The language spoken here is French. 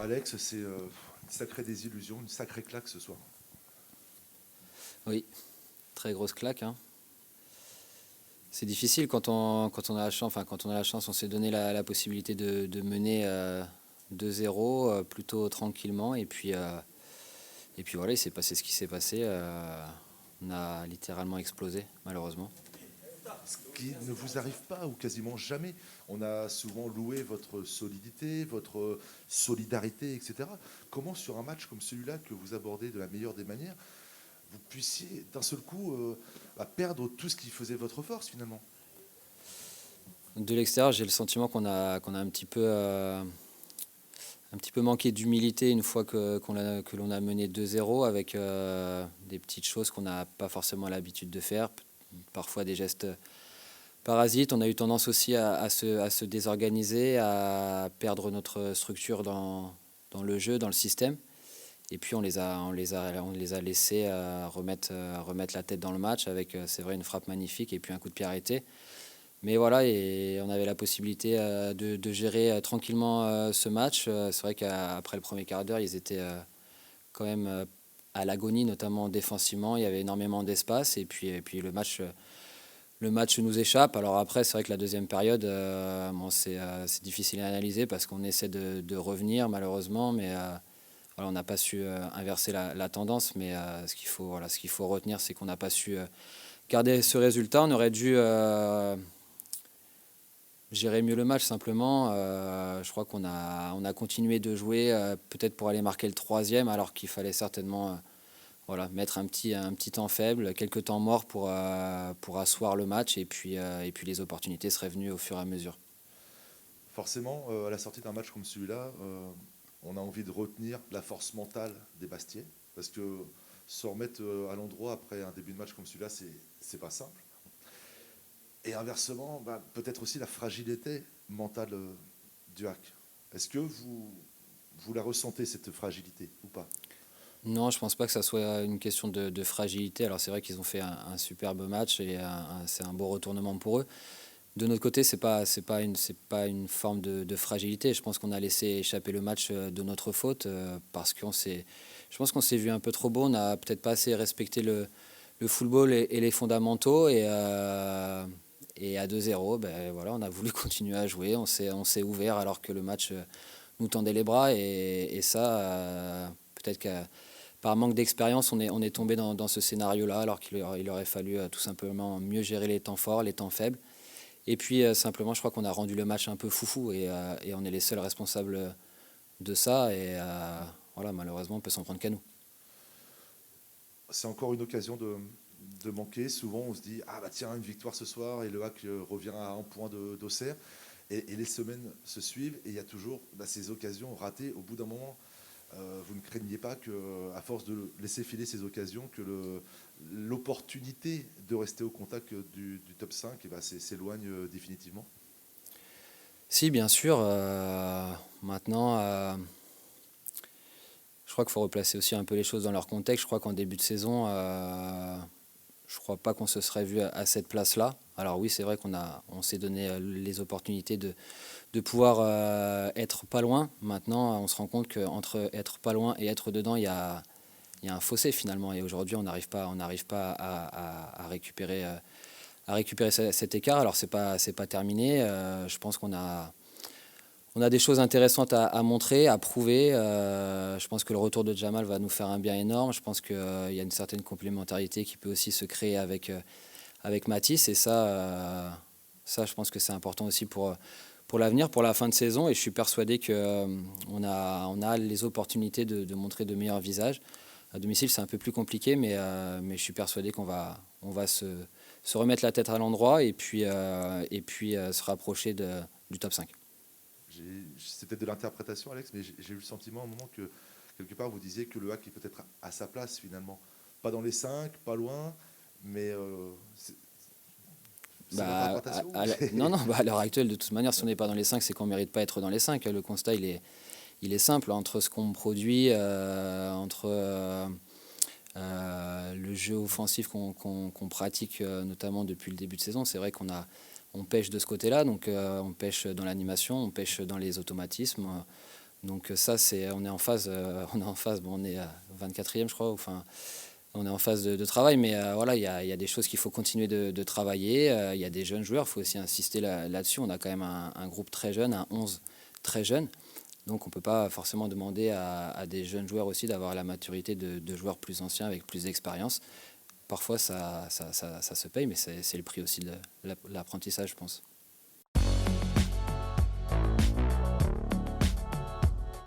Alex, c'est une sacrée désillusion, une sacrée claque ce soir. Oui, très grosse claque, hein. C'est difficile quand on a la chance, enfin quand on a la chance, on s'est donné la possibilité de mener 2-0 plutôt tranquillement et puis voilà, il s'est passé ce qui s'est passé. On a littéralement explosé malheureusement. Ce qui ne vous arrive pas ou quasiment jamais. On a souvent loué votre solidité, votre solidarité, etc. Comment sur un match comme celui-là que vous abordez de la meilleure des manières, vous puissiez d'un seul coup perdre tout ce qui faisait votre force finalement? De l'extérieur, j'ai le sentiment qu'on a un petit peu manqué d'humilité une fois que l'on a mené 2-0 avec des petites choses qu'on n'a pas forcément l'habitude de faire, parfois des gestes parasites. On a eu tendance aussi à se désorganiser, à perdre notre structure dans le jeu, dans le système. Et puis on les a laissés remettre la tête dans le match avec, c'est vrai, une frappe magnifique et puis un coup de pied arrêté. Mais voilà, et on avait la possibilité de gérer tranquillement ce match. C'est vrai qu'après le premier quart d'heure, ils étaient quand même à l'agonie, notamment défensivement. Il y avait énormément d'espace et puis le match nous échappe. Alors après, c'est vrai que la deuxième période, bon, c'est difficile à analyser parce qu'on essaie de revenir malheureusement, mais voilà, on n'a pas su inverser la tendance. Mais ce qu'il faut retenir, c'est qu'on n'a pas su garder ce résultat. On aurait dû gérer mieux le match simplement. Je crois on a continué de jouer peut-être pour aller marquer le troisième alors qu'il fallait certainement voilà, mettre un petit temps faible, quelques temps morts pour asseoir le match et puis les opportunités seraient venues au fur et à mesure. Forcément, à la sortie d'un match comme celui-là, on a envie de retenir la force mentale des Bastiais, parce que se remettre à l'endroit après un début de match comme celui-là, c'est pas simple. Et inversement, peut-être aussi la fragilité mentale du hack. Est-ce que vous la ressentez, cette fragilité, ou pas? Non, je pense pas que ça soit une question de fragilité. Alors c'est vrai qu'ils ont fait un superbe match et c'est un beau retournement pour eux. De notre côté, c'est pas une forme de fragilité. Je pense qu'on a laissé échapper le match de notre faute parce je pense qu'on s'est vu un peu trop beau. On n'a peut-être pas assez respecté le football et les fondamentaux et à 2-0, ben voilà, on a voulu continuer à jouer. On s'est ouvert alors que le match nous tendait les bras et ça, peut-être que par manque d'expérience, on est tombé dans ce scénario-là alors il aurait fallu tout simplement mieux gérer les temps forts, les temps faibles. Et puis simplement, je crois qu'on a rendu le match un peu foufou et on est les seuls responsables de ça. Et voilà, malheureusement, on peut s'en prendre qu'à nous. C'est encore une occasion de manquer. Souvent, on se dit, ah bah tiens, une victoire ce soir, et le hack revient à un point d'Auxerre. Et les semaines se suivent, et il y a toujours ces occasions ratées. Au bout d'un moment, vous ne craignez pas que, à force de laisser filer ces occasions, que l'opportunité de rester au contact du top 5 s'éloigne définitivement? Si, bien sûr. Maintenant, je crois qu'il faut replacer aussi un peu les choses dans leur contexte. Je crois qu'en début de saison, je ne crois pas qu'on se serait vu à cette place-là. Alors oui, c'est vrai on s'est donné les opportunités de pouvoir être pas loin. Maintenant, on se rend compte qu'entre être pas loin et être dedans, il y a un fossé finalement. Et aujourd'hui, on n'arrive pas à récupérer cet écart. Alors c'est pas terminé. Je pense on a des choses intéressantes à montrer, à prouver. Je pense que le retour de Jamal va nous faire un bien énorme. Je pense qu'il y a une certaine complémentarité qui peut aussi se créer avec Matisse. Et ça, je pense que c'est important aussi pour l'avenir, pour la fin de saison. Et je suis persuadé qu'on on a les opportunités de montrer de meilleurs visages. À domicile, c'est un peu plus compliqué, mais je suis persuadé on va se remettre la tête à l'endroit et puis se rapprocher du top 5. C'est peut-être de l'interprétation, Alex, mais j'ai eu le sentiment à un moment que, quelque part, vous disiez que le hack est peut-être à sa place, finalement. Pas dans les 5, pas loin, mais c'est l'interprétation ou Non, non, à l'heure actuelle, de toute manière, si on n'est pas dans les 5, c'est qu'on ne mérite pas être dans les 5. Le constat, il est simple. Entre ce qu'on produit, entre le jeu offensif qu'on pratique, notamment depuis le début de saison, c'est vrai on pêche de ce côté-là. Donc, on pêche dans l'animation, on pêche dans les automatismes. Donc ça, on est en phase, bon, on est à 24e, je crois, enfin, on est en phase de travail, mais voilà, il y a des choses qu'il faut continuer de travailler. Il y a des jeunes joueurs, il faut aussi insister là-dessus. On a quand même un groupe très jeune, un 11 très jeune. Donc on ne peut pas forcément demander à des jeunes joueurs aussi d'avoir la maturité de joueurs plus anciens avec plus d'expérience. Parfois ça se paye, mais c'est le prix aussi de l'apprentissage, je pense.